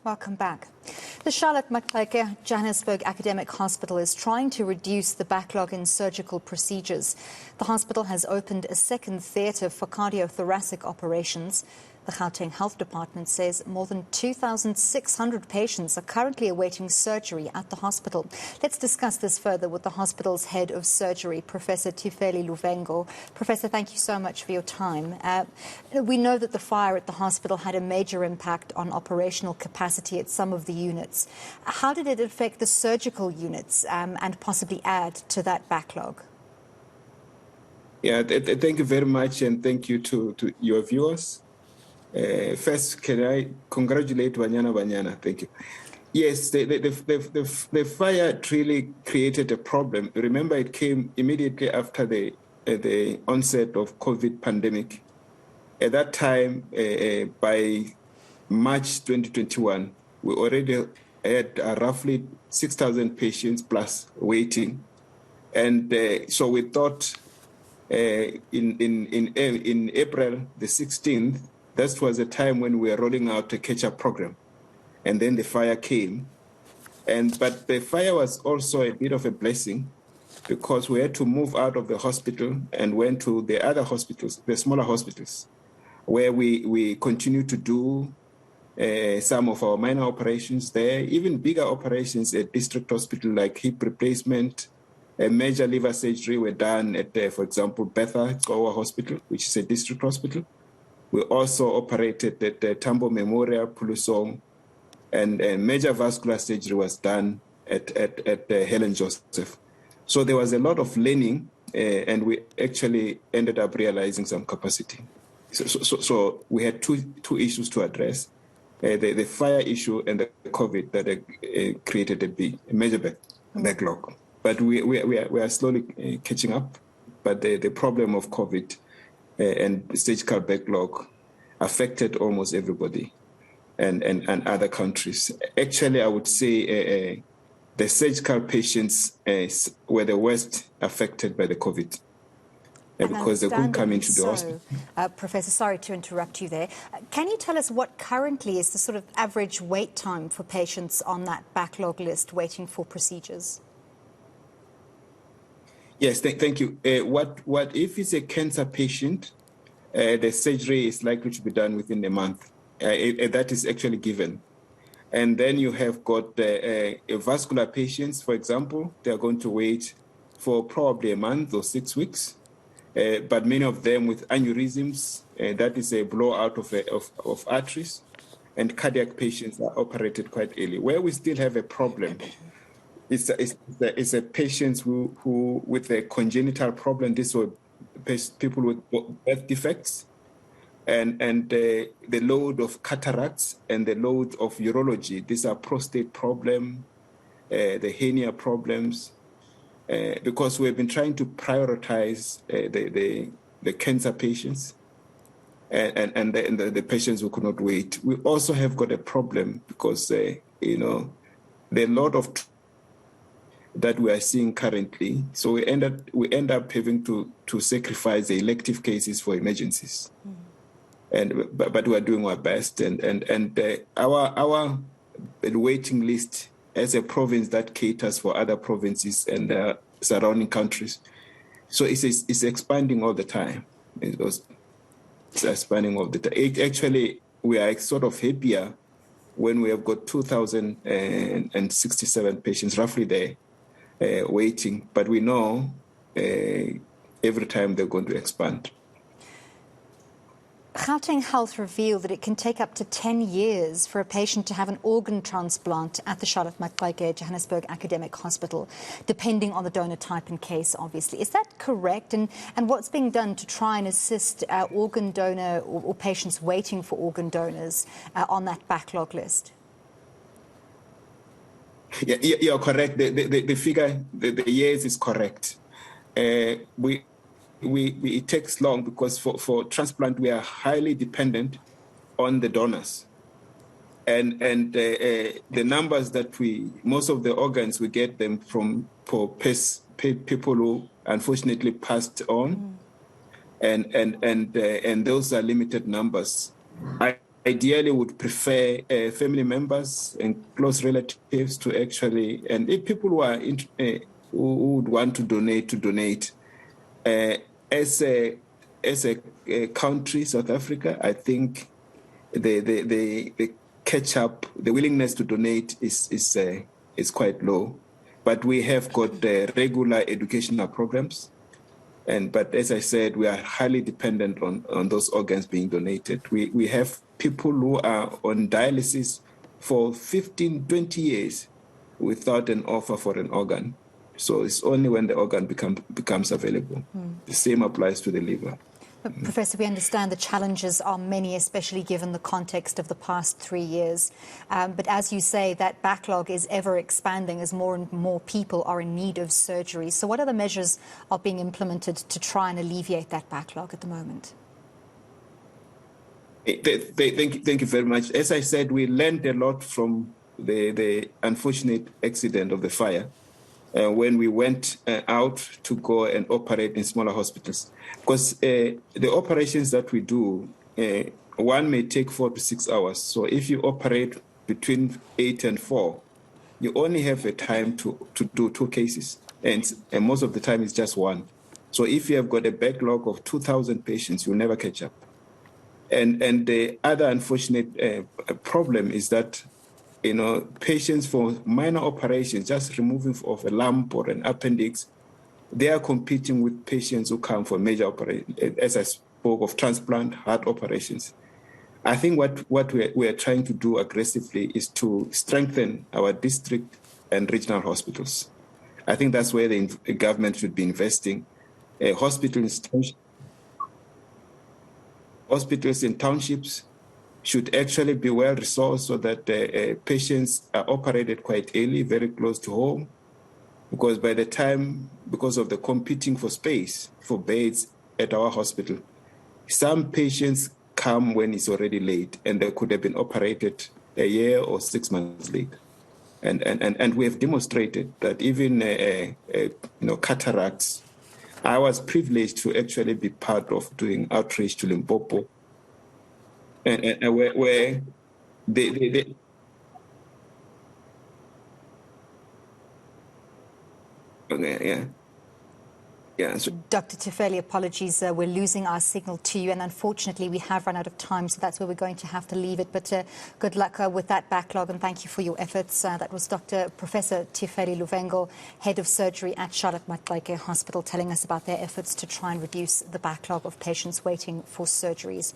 Welcome back. The Charlotte Maxeke Johannesburg Academic Hospital is trying to reduce the backlog in surgical procedures. The hospital has opened a second theatre for cardiothoracic operations. The Gauteng Health Department says more than 2,600 patients are currently awaiting surgery at the hospital. Let's discuss this further with the hospital's head of surgery, Professor Thifheli Luvhengo. Professor, thank you so much for your time. We know that the fire at the hospital had a major impact on operational capacity at some of the units. How did it affect the surgical units and possibly add to that backlog? Yeah, thank you very much, and thank you to your viewers. First, can I congratulate Banyana? Thank you. Yes, the fire really created a problem. Remember, it came immediately after the onset of COVID pandemic. At that time, by March 2021, we already had roughly 6,000 patients plus waiting, and so we thought in April the 16th. That was a time when we were rolling out a catch-up program, and then the fire came. But the fire was also a bit of a blessing because we had to move out of the hospital and went to the other hospitals, the smaller hospitals, where we continue to do some of our minor operations there, even bigger operations at district hospital like hip replacement, a major liver surgery were done at, for example, Betha Goa Hospital, which is a district hospital. We also operated at the Tambo Memorial, Pulusong, and major vascular surgery was done at Helen Joseph. So there was a lot of learning, and we actually ended up realizing some capacity. So we had two issues to address, the fire issue and the COVID that created a major backlog. But we are slowly catching up. But the problem of COVID and surgical backlog affected almost everybody and other countries. Actually, I would say the surgical patients were the worst affected by the COVID because they couldn't come into the hospital. Professor, sorry to interrupt you there. Can you tell us what currently is the sort of average wait time for patients on that backlog list waiting for procedures? Yes, thank you. What if it's a cancer patient? The surgery is likely to be done within a month. That is actually given. And then you have got vascular patients, for example. They are going to wait for probably a month or 6 weeks. But many of them with aneurysms, that is a blowout of arteries. And cardiac patients are operated quite early. Where we still have a problem is a patients who with a congenital problem. These were people with birth defects, and the load of cataracts and the load of urology. These are prostate problem, the hernia problems, because we've been trying to prioritize the cancer patients and the patients who could not wait. We also have got a problem because the lot of that we are seeing currently, so we end up having to sacrifice the elective cases for emergencies, but we are doing our best, and our waiting list as a province that caters for other provinces and surrounding countries, so it's expanding all the time. It's expanding all the time. Actually, we are sort of happier when we have got 2,067 patients roughly there. Waiting, but we know every time they're going to expand. Gauteng Health revealed that it can take up to 10 years for a patient to have an organ transplant at the Charlotte Maxeke Johannesburg Academic Hospital, depending on the donor type and case, obviously. Is that correct? And what's being done to try and assist organ donor or patients waiting for organ donors on that backlog list? Yeah, you're correct. The figure, the years is correct. It takes long because for transplant we are highly dependent on the donors, and the numbers that most of the organs we get them from people who unfortunately passed on, and those are limited numbers. ideally would prefer family members and close relatives to actually, and if people who are who would want to donate. As a country, South Africa, I think the catch up, the willingness to donate is quite low, but we have got regular educational programs. But as I said, we are highly dependent on those organs being donated. We have people who are on dialysis for 15, 20 years without an offer for an organ. So it's only when the organ becomes available. The same applies to the liver. Professor, we understand the challenges are many, especially given the context of the past 3 years. But as you say, that backlog is ever expanding as more and more people are in need of surgery. So what other measures are being implemented to try and alleviate that backlog at the moment? Thank you very much. As I said, we learned a lot from the unfortunate accident of the fire. When we went out to go and operate in smaller hospitals. Because the operations that we do, one may take 4 to 6 hours. So if you operate between 8 and 4, you only have a time to do 2 cases. And most of the time it's just one. So if you have got a backlog of 2,000 patients, you'll never catch up. And the other unfortunate problem is that patients for minor operations, just removing of a lump or an appendix, they are competing with patients who come for major operations. As I spoke of transplant, heart operations. I think what we are trying to do aggressively is to strengthen our district and regional hospitals. I think that's where the government should be investing. Hospitals in townships should actually be well resourced so that patients are operated quite early, very close to home, because by the time, because of the competing for space, for beds at our hospital, some patients come when it's already late and they could have been operated a year or 6 months late. And we have demonstrated that even cataracts. I was privileged to actually be part of doing outreach to Limpopo, and where they yeah. So, Dr. Thifheli, apologies, we're losing our signal to you, and unfortunately we have run out of time, so that's where we're going to have to leave it. But good luck with that backlog, and thank you for your efforts. That was Professor Thifheli Luvhengo, Head of Surgery at Charlotte Maxeke Hospital, telling us about their efforts to try and reduce the backlog of patients waiting for surgeries.